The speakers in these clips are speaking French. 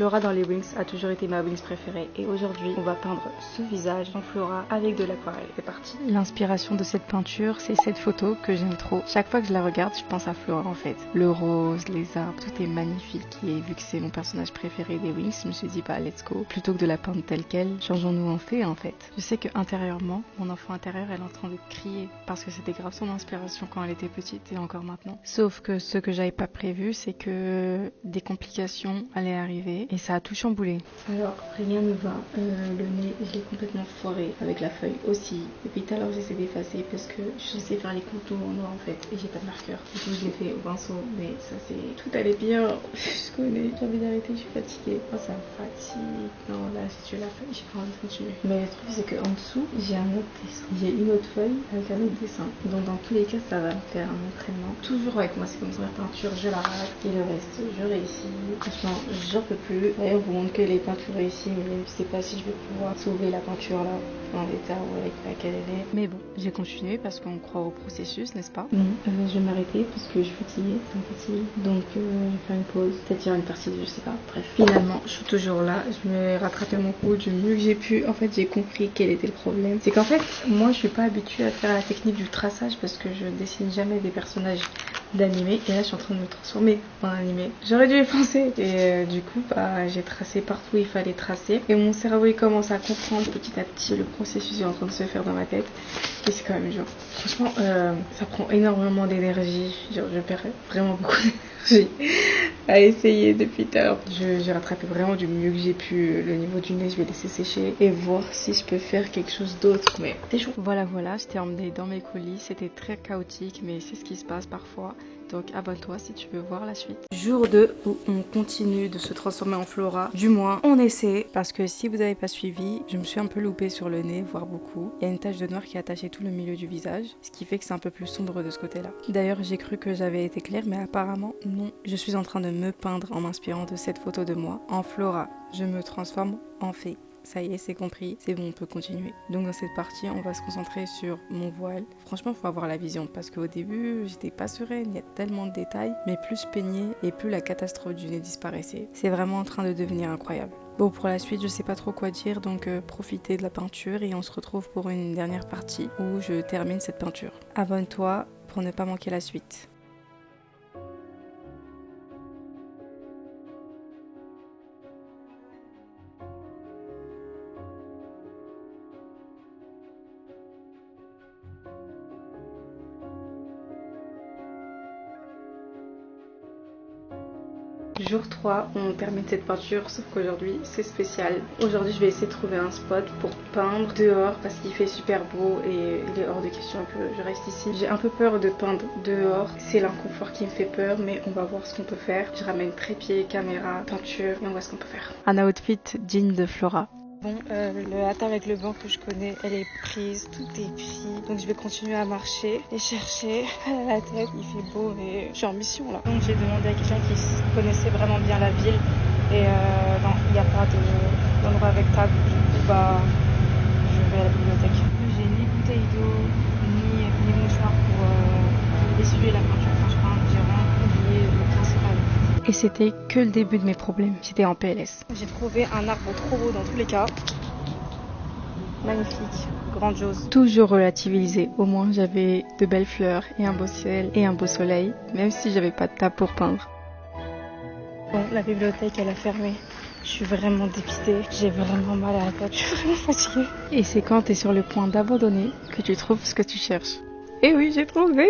Flora dans les Wings a toujours été ma Wings préférée et aujourd'hui on va peindre ce visage en Flora avec de l'aquarelle. C'est parti. L'inspiration de cette peinture, c'est cette photo que j'aime trop. Chaque fois que je la regarde, je pense à Flora en fait. Le rose, les arbres, tout est magnifique et vu que c'est mon personnage préféré des Wings, je me suis dit bah let's go. Plutôt que de la peindre telle quelle, changeons-nous en fait en fait. Je sais que intérieurement, mon enfant intérieur elle est en train de crier parce que c'était grave son inspiration quand elle était petite et encore maintenant. Sauf que ce que j'avais pas prévu, c'est que des complications allaient arriver et ça a tout chamboulé. Alors rien ne va, le nez je l'ai complètement foiré avec la feuille aussi. Et puis tout à l'heure j'essaie d'effacer parce que je sais faire les contours en noir en fait et j'ai pas de marqueur. Du coup je l'ai fait au pinceau mais ça c'est... Tout allait bien, je connais, j'ai envie d'arrêter, je suis fatiguée. Oh ça me fatigue. Non là si tu veux la feuille, j'ai pas envie de continuer. Mais le truc c'est qu'en dessous j'ai un autre dessin. J'ai une autre feuille avec un autre dessin. Donc dans tous les cas ça va me faire un entraînement. Toujours avec moi c'est comme ça la peinture, je la rate et le reste je réussis. Franchement j'en peux plus. D'ailleurs vous montre que les peintures réussies mais je sais pas si je vais pouvoir sauver la peinture là dans l'état où avec laquelle elle est. Mais bon j'ai continué parce qu'on croit au processus n'est-ce pas? Non, je vais m'arrêter parce que je suis fatiguée, ça me fatigue. Donc je vais faire une pause, peut-être faire une partie je sais pas. Bref, finalement je suis toujours là, je me rattrapé mon coup du mieux que j'ai pu. En fait j'ai compris quel était le problème. C'est qu'en fait moi je suis pas habituée à faire la technique du traçage parce que je dessine jamais des personnages d'animé et là je suis en train de me transformer en animé. J'aurais dû y penser et du coup bah j'ai tracé partout où il fallait tracer et mon cerveau il commence à comprendre petit à petit, le processus est en train de se faire dans ma tête et c'est quand même dur. Franchement ça prend énormément d'énergie, genre je perds vraiment beaucoup d'énergie à essayer depuis tout à l'heure. J'ai rattrapé vraiment du mieux que j'ai pu le niveau du nez, je vais laisser sécher et voir si je peux faire quelque chose d'autre mais c'est chaud. Voilà, je t'ai emmené dans mes coulisses, c'était très chaotique mais c'est ce qui se passe parfois. Donc abonne-toi si tu veux voir la suite. Jour 2 où on continue de se transformer en Flora. Du moins on essaie. Parce que si vous n'avez pas suivi, je me suis un peu loupée sur le nez, voire beaucoup. Il y a une tache de noir qui a attaché tout le milieu du visage. Ce qui fait que c'est un peu plus sombre de ce côté là. D'ailleurs j'ai cru que j'avais été claire mais apparemment non. Je suis en train de me peindre en m'inspirant de cette photo de moi. En Flora, je me transforme en fée. Ça y est, c'est compris, c'est bon, on peut continuer. Donc dans cette partie, on va se concentrer sur mon voile. Franchement, il faut avoir la vision parce qu'au début, j'étais pas sereine, il y a tellement de détails. Mais plus je peignais et plus la catastrophe du nez disparaissait. C'est vraiment en train de devenir incroyable. Bon, pour la suite, je sais pas trop quoi dire, donc profitez de la peinture et on se retrouve pour une dernière partie où je termine cette peinture. Abonne-toi pour ne pas manquer la suite. Jour 3, on termine cette peinture, sauf qu'aujourd'hui c'est spécial. Aujourd'hui je vais essayer de trouver un spot pour peindre dehors parce qu'il fait super beau et il est hors de question que je reste ici. J'ai un peu peur de peindre dehors, c'est l'inconfort qui me fait peur mais on va voir ce qu'on peut faire. Je ramène trépied, caméra, peinture et on voit ce qu'on peut faire. Un outfit digne de Flora. Bon, la table avec le banc que je connais, elle est prise, tout est pris. Donc je vais continuer à marcher et chercher à la tête. Il fait beau et je suis en mission là. Donc j'ai demandé à quelqu'un qui connaissait vraiment bien la ville. Et non, il n'y a pas d'endroit avec table. Du coup, bah, je vais à la bibliothèque. J'ai ni bouteille d'eau, ni mouchoir pour essuyer la peinture. Franchement, j'ai vraiment oublié le principal. Et c'était que le début de mes problèmes, j'étais en PLS. J'ai trouvé un arbre trop beau dans tous les cas. Magnifique, grandiose. Toujours relativisé, au moins j'avais de belles fleurs et un beau ciel et un beau soleil, même si j'avais pas de table pour peindre. Bon, la bibliothèque elle a fermé. Je suis vraiment dépitée, j'ai vraiment mal à la tête, je suis vraiment fatiguée. Et c'est quand t'es sur le point d'abandonner que tu trouves ce que tu cherches. Et oui, j'ai trouvé!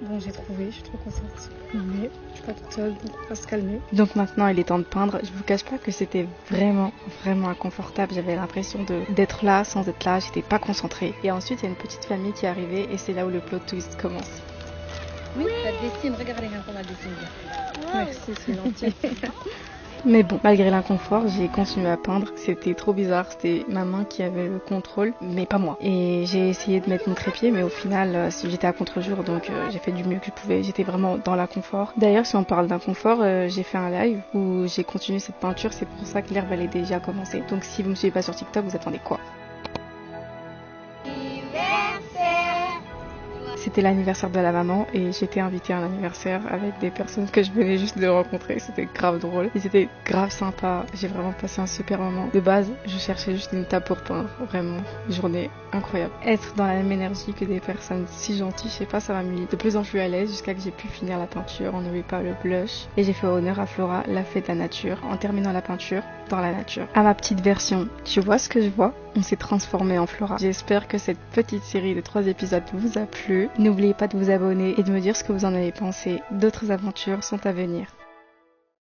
Bon, j'ai trouvé, je suis trop contente. Mais je suis pas toute seule, donc on va se calmer. Donc maintenant, il est temps de peindre. Je vous cache pas que c'était vraiment inconfortable. J'avais l'impression d'être là sans être là. J'étais pas concentrée. Et ensuite, il y a une petite famille qui est arrivée et c'est là où le plot twist commence. Oui, ça dessine. Regardez quand on a dessiné. Wow. Merci, c'est gentil. Mais bon, malgré l'inconfort, j'ai continué à peindre. C'était trop bizarre, c'était ma main qui avait le contrôle, mais pas moi. Et j'ai essayé de mettre mon trépied, mais au final, j'étais à contre-jour, donc j'ai fait du mieux que je pouvais. J'étais vraiment dans l'inconfort. D'ailleurs, si on parle d'inconfort, j'ai fait un live où j'ai continué cette peinture. C'est pour ça que l'herbe allait déjà commencer. Donc si vous me suivez pas sur TikTok, vous attendez quoi? C'était C'était l'anniversaire de la maman et j'étais invitée à un anniversaire avec des personnes que je venais juste de rencontrer. C'était grave drôle et c'était grave sympa. J'ai vraiment passé un super moment. De base, je cherchais juste une table pour peindre. Vraiment, journée incroyable. Être dans la même énergie que des personnes si gentilles, je sais pas, ça m'a mis de plus en plus à l'aise jusqu'à que j'ai pu finir la peinture. On n'oublie pas le blush. Et j'ai fait honneur à Flora, la fée de la nature, en terminant la peinture dans la nature. À ma petite version, tu vois ce que je vois? On s'est transformé en Flora. J'espère que cette petite série de 3 épisodes vous a plu. N'oubliez pas de vous abonner et de me dire ce que vous en avez pensé. D'autres aventures sont à venir.